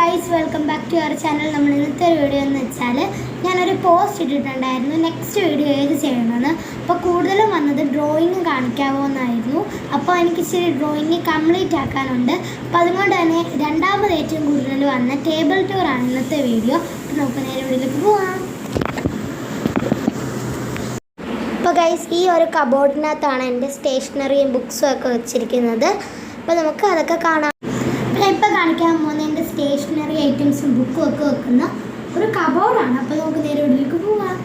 Guys, welcome back to our channel. നമ്മൾ ഇന്നത്തെ ഒരു വീഡിയോ എന്ന് വെച്ചാൽ ഞാനൊരു പോസ്റ്റ് ഇട്ടിട്ടുണ്ടായിരുന്നു നെക്സ്റ്റ് വീഡിയോ ഏത് ചെയ്യണമെന്ന്. അപ്പോൾ കൂടുതലും വന്നത് ഡ്രോയിങ് കാണിക്കാമോ എന്നായിരുന്നു. അപ്പോൾ എനിക്ക് ഇച്ചിരി ഡ്രോയിങ് കംപ്ലീറ്റ് ആക്കാനുണ്ട്. അപ്പോൾ അതുകൊണ്ട് തന്നെ രണ്ടാമത് ഏറ്റവും കൂടുതൽ വന്ന ടേബിൾ ടൂറാണ് ഇന്നത്തെ വീഡിയോ. അപ്പോൾ നമുക്ക് നേരെ വീഡിയോയിലേക്ക് പോവാം. അപ്പോൾ ഗൈസ്, ഈ ഒരു കബോർഡിനകത്താണ് എൻ്റെ സ്റ്റേഷനറിയും ബുക്സും ഒക്കെ വെച്ചിരിക്കുന്നത്. അപ്പോൾ നമുക്ക് അതൊക്കെ കാണാം. ഇപ്പോൾ കാണിക്കാൻ പോകുന്ന എൻ്റെ സ്റ്റേഷനറി ഐറ്റംസും ബുക്കും ഒക്കെ വെക്കുന്ന ഒരു കബോർഡാണ്. അപ്പോൾ നമുക്ക് നേരെ വീട്ടിലേക്ക് പോവാം.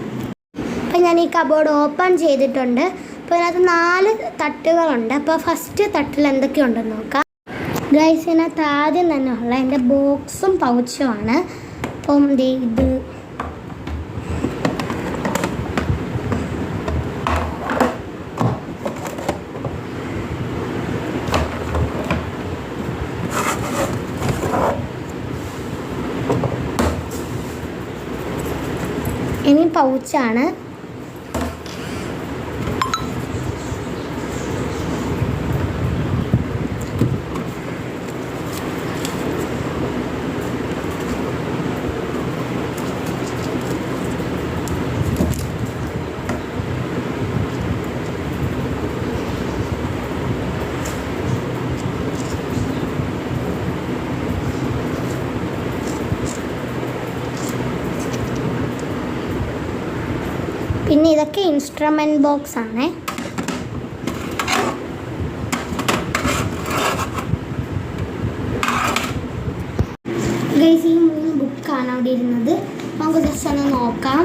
അപ്പോൾ ഞാൻ ഈ കബോർഡ് ഓപ്പൺ ചെയ്തിട്ടുണ്ട്. അപ്പോൾ ഇതിനകത്ത് 4 തട്ടുകളുണ്ട്. അപ്പോൾ ഫസ്റ്റ് തട്ടിൽ എന്തൊക്കെയുണ്ടെന്ന് നോക്കാം. ഗൈസ്, ഇതിനകത്ത് ആദ്യം തന്നെ ഉള്ള എൻ്റെ ബോക്സും പൗച്ചുമാണ്. അപ്പം ഇത് ഇനി പൗച്ചാണ്. പിന്നെ ഇതൊക്കെ ഇൻസ്ട്രുമെൻറ്റ് ബോക്സ് ആണ്. ഗൈസ്, ഈ 3 ബുക്കാണ് അവിടെ ഇരുന്നത്. നമുക്ക് ജസ്റ്റ് ഒന്ന് നോക്കാം.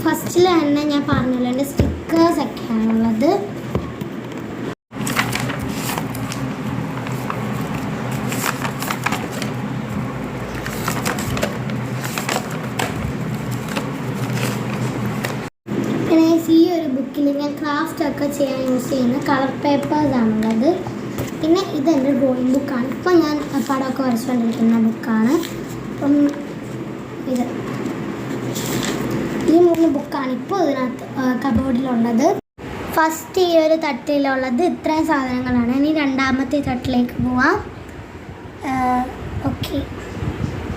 ഫസ്റ്റിൽ തന്നെ ഞാൻ പറഞ്ഞല്ലോ എൻ്റെ സ്റ്റിക്കേഴ്സൊക്കെയാണുള്ളത്. ഈ ഒരു ബുക്കിൽ ഞാൻ ക്രാഫ്റ്റ് ഒക്കെ ചെയ്യാൻ യൂസ് ചെയ്യുന്ന കളർ പേപ്പേഴ്സാണുള്ളത്. പിന്നെ ഇതെൻ്റെ ഡ്രോയിങ് ബുക്കാണ്. ഇപ്പോൾ ഞാൻ പടമൊക്കെ വരച്ചുകൊണ്ടിരിക്കുന്ന ബുക്കാണ്. അപ്പം ഈ 3 ബുക്കാണ് ഇപ്പോൾ ഇതിനകത്ത് കബോർഡിലുള്ളത്. ഫസ്റ്റ് ഈ ഒരു തട്ടിലുള്ളത് ഇത്രയും സാധനങ്ങളാണ്. ഇനി രണ്ടാമത്തെ തട്ടിലേക്ക് പോവാം. ഓക്കെ,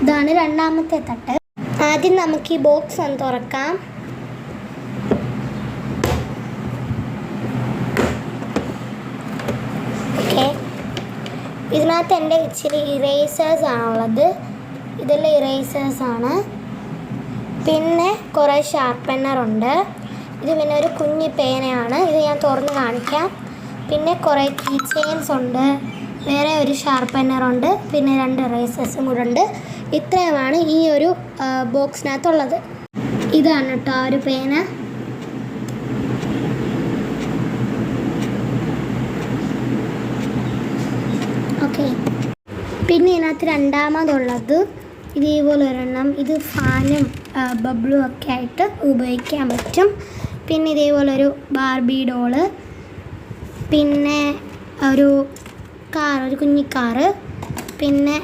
ഇതാണ് രണ്ടാമത്തെ തട്ട്. ആദ്യം നമുക്ക് ഈ ബോക്സ് ഒന്ന് തുറക്കാം. ഇതിനകത്ത് എൻ്റെ ഇച്ചിരി ഇറേസേഴ്സാണുള്ളത്. ഇതെല്ലാം ഇറേസേഴ്സാണ്. പിന്നെ കുറേ ഷാർപ്പനറുണ്ട്. ഇത് പിന്നെ ഒരു കുഞ്ഞി പേനയാണ്. ഇത് ഞാൻ തുറന്ന് കാണിക്കാം. പിന്നെ കുറേ കീ ചെയിൻസ് ഉണ്ട്. വേറെ ഒരു ഷാർപ്പനറുണ്ട്. പിന്നെ 2 ഇറേസേഴ്സും കൂടെ ഉണ്ട്. ഇത്രയുമാണ് ഈ ഒരു ബോക്സിനകത്തുള്ളത്. ഇതാണ് കേട്ടോ ആ ഒരു പേന. ഓക്കെ, പിന്നെ ഇതിനകത്ത് രണ്ടാമതുള്ളത് ഇതേപോലെ ഒരെണ്ണം. ഇത് ഫാനും ബബിളും ഒക്കെ ആയിട്ട് ഉപയോഗിക്കാൻ പറ്റും. പിന്നെ ഇതേപോലൊരു ബാർബി ഡോള്. പിന്നെ ഒരു കാർ, ഒരു കുഞ്ഞി കാറ്. പിന്നെ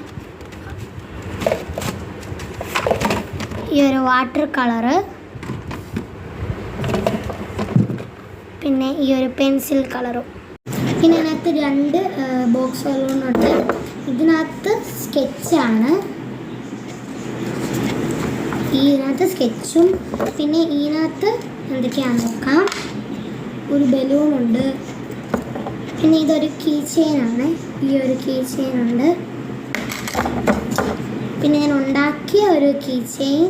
ഈ ഒരു വാട്ടർ കളറ്. പിന്നെ ഈ ഒരു പെൻസിൽ കളറും. പിന്നെ ഇതിനകത്ത് 2 ബോക്സുകളുണ്ട്. ഇതിനകത്ത് സ്കെച്ചാണ്. ഇതിനകത്ത് സ്കെച്ചും പിന്നെ ഇതിനകത്ത് എന്തൊക്കെയാണെന്ന് നോക്കാം. ഒരു ബലൂണുണ്ട്. പിന്നെ ഇതൊരു കീ ചെയിനാണ്. ഈ ഒരു കീ ചെയിനുണ്ട്. പിന്നെ ഞാൻ ഉണ്ടാക്കിയ ഒരു കീ ചെയിൻ.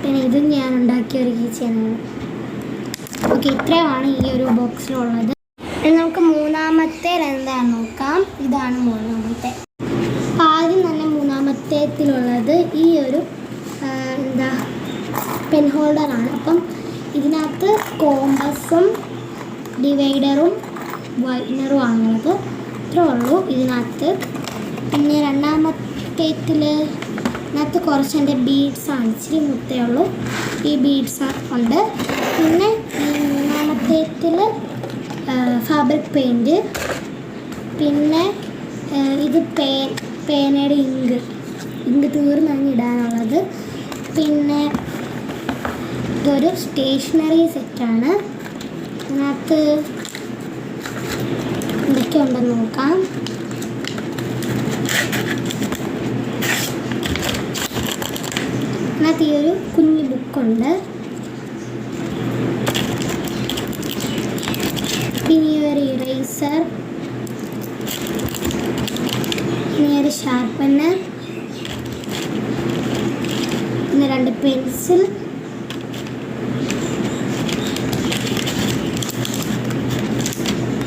പിന്നെ ഇതും ഞാൻ ഉണ്ടാക്കിയ ഒരു കീ ചെയിനാണ്. ഓക്കെ, ഇത്രയുമാണ് ഈ ഒരു ബോക്സിലുള്ളത്. ഇനി നമുക്ക് മൂന്നാമത്തെ എന്താണെന്ന് നോക്കാം. ഇതാണ് മൂന്നാമത്തെ. ആദ്യം തന്നെ മൂന്നാമത്തേത്തിലുള്ളത് ഈ ഒരു പെൻ ഹോൾഡറാണ്. അപ്പം ഇതിനകത്ത് കോമ്പസും ഡിവൈഡറും വൈനറും ആണുള്ളത്. ഇത്രേ ഉള്ളൂ ഇതിനകത്ത്. പിന്നെ ഇതിനകത്ത് കുറച്ച് എൻ്റെ ബീഡ്സാണ്. ഇച്ചിരി മുത്തേ ഉള്ളൂ. ഈ ബീഡ്സ് ഉണ്ട്. പിന്നെ മൂന്നാമത്തേത്തിൽ ഫാബ്രിക് പെയിൻറ്റ്. പിന്നെ ഇത് പേനയുടെ ഇങ്ക് തീർന്നങ്ങ് ഇടാനുള്ളത്. പിന്നെ ഇതൊരു സ്റ്റേഷനറി സെറ്റാണ്. ഇതിനകത്ത് എന്തൊക്കെ ഉണ്ടെന്ന് നോക്കാം. ഈ ഒരു കുഞ്ഞു ബുക്കുണ്ട്. പിന്നെ ഈ ഒരു ഇറേസർ, പിന്നെ ഒരു ഷാർപ്പനർ, പിന്നെ 2 പെൻസിൽ,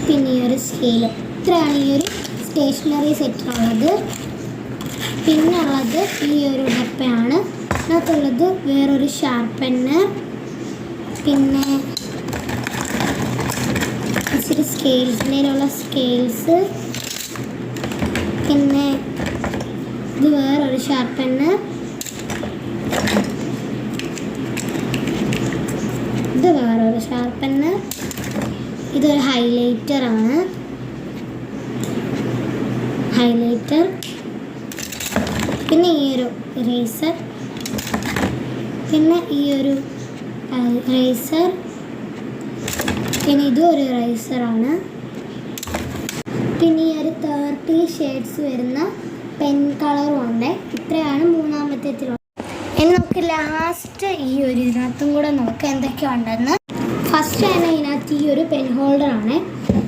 പിന്നെ ഈ ഒരു സ്കെയില്. ഇത്രയാണ് ഈ ഒരു സ്റ്റേഷനറി സെറ്റിലുള്ളത്. പിന്നെ ഉള്ളത് ഈ ഒരു ഡപ്പയാണ്. അതിനകത്തുള്ളത് വേറൊരു ഷാർപ്പനർ, പിന്നെ ഇച്ചിരി സ്കെയിൽസിലുള്ള സ്കെയിൽസ്, പിന്നെ ഇത് വേറൊരു ഷാർപ്പനർ, ഇത് വേറൊരു ഷാർപ്പനർ, ഇതൊരു ഹൈലൈറ്ററാണ്. ഹൈലൈറ്റർ, പിന്നെ ഈ ഒരു ഇറേസർ, പിന്നെ ഈ ഒരു ഇറേസർ, പിന്നെ ഇതും ഒരു ഇറേസറാണ്. പിന്നെ ഈ ഒരു 30 ഷെയ്ഡ്സ് വരുന്ന പെൻ കളറും ഉണ്ട്. ഇത്രയാണ് മൂന്നാമത്തേത്തിലുള്ളത്. ഇനി നമുക്ക് ലാസ്റ്റ് ഈ ഒരു ഇതിനകത്തും കൂടെ നോക്കാം എന്തൊക്കെയുണ്ടെന്ന്. ഫസ്റ്റ് തന്നെ ഇതിനകത്ത് ഈ ഒരു പെൻ ഹോൾഡറാണ്.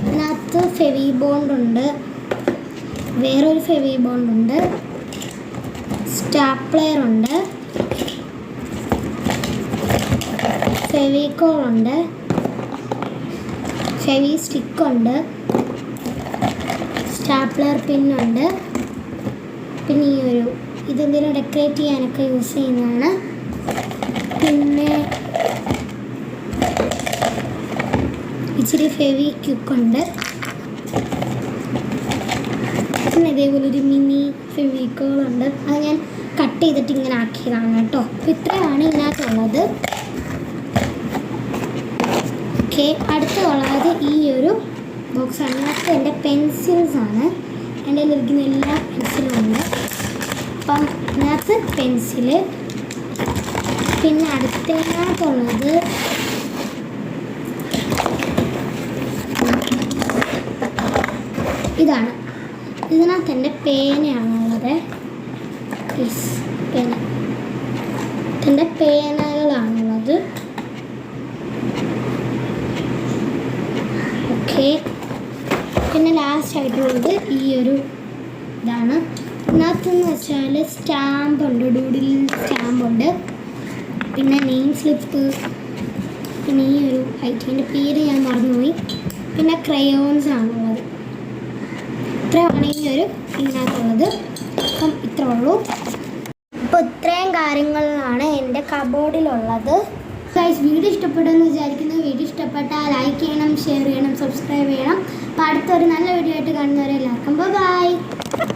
ഇതിനകത്ത് ഫെവി ബോണ്ട് ഉണ്ട്, വേറൊരു ഫെവി ബോണ്ട് ഉണ്ട്, സ്റ്റാപ്ലെയർ ഉണ്ട്, ഫെവിക്കോൾ ഉണ്ട്, ഫെവി സ്റ്റിക്ക് ഉണ്ട്, സ്റ്റാപ്ലെയർ പിന്നുണ്ട്, പിന്നെ ഈ ഒരു ഇതെന്തെങ്കിലും ഡെക്കറേറ്റ് ചെയ്യാനൊക്കെ യൂസ് ചെയ്യുന്നതാണ്. പിന്നെ ഇച്ചിരി ഫെവി ക്യുക്കുണ്ട്, പിന്നെ ഇതേപോലെ ഒരു മിനി ഫെവിക്കോളുണ്ട്. അത് ഞാൻ കട്ട് ചെയ്തിട്ട് ഇങ്ങനെ ആക്കിയതാണ് കേട്ടോ. അപ്പോൾ ഇത്രയാണ് ഇതിനകത്തുള്ളത്. ഓക്കെ, അടുത്തുള്ളത് ഈ ഒരു ബോക്സാണ്. ഇതിനകത്ത് എൻ്റെ പെൻസിൽസാണ്. എൻ്റെ കയ്യിലിരിക്കുന്ന എല്ലാ പെൻസിലും ഉണ്ട്. അപ്പം ഇതിനകത്ത് പെൻസില്, പിന്നെ അടുത്തതിനകത്തുള്ളത് ഇതാണ്. ഇതിനകത്ത് എൻ്റെ പേനയാണുള്ളത്. പേന, എൻ്റെ പേനകളാണുള്ളത്. ഓക്കെ, പിന്നെ ലാസ്റ്റ് ആയിട്ടുള്ളത് ഈ ഒരു ഇതാണ്. ഇതിനകത്തെന്ന് വെച്ചാൽ സ്റ്റാമ്പുണ്ട്, ഡൂഡിൽ സ്റ്റാമ്പുണ്ട്, പിന്നെ നെയിം സ്ലിപ്പ്, പിന്നെ ഈ ഒരു ഐറ്റത്തിൻ്റെ പേര് ഞാൻ മറന്നുപോയി, പിന്നെ ക്രയോൺസ് ആണുള്ളത്. ഇത്രയാണ് ഈ ഒരു ഇതിനകത്തുള്ളത്. അപ്പം ഇത്രേ ഉള്ളൂ. അപ്പോൾ ഇത്രയും കാര്യങ്ങളാണ് എൻ്റെ കബോർഡിലുള്ളത്. ഗൈസ്, വീഡിയോ ഇഷ്ടപ്പെട്ടെന്ന് വിചാരിക്കുന്നു. വീഡിയോ ഇഷ്ടപ്പെട്ടാൽ ലൈക്ക് ചെയ്യണം, ഷെയർ ചെയ്യണം, സബ്സ്ക്രൈബ് ചെയ്യണം. അപ്പോൾ അടുത്തൊരു നല്ല വീഡിയോ ആയിട്ട് കാണുന്നവരെ എല്ലാവർക്കും ബൈ.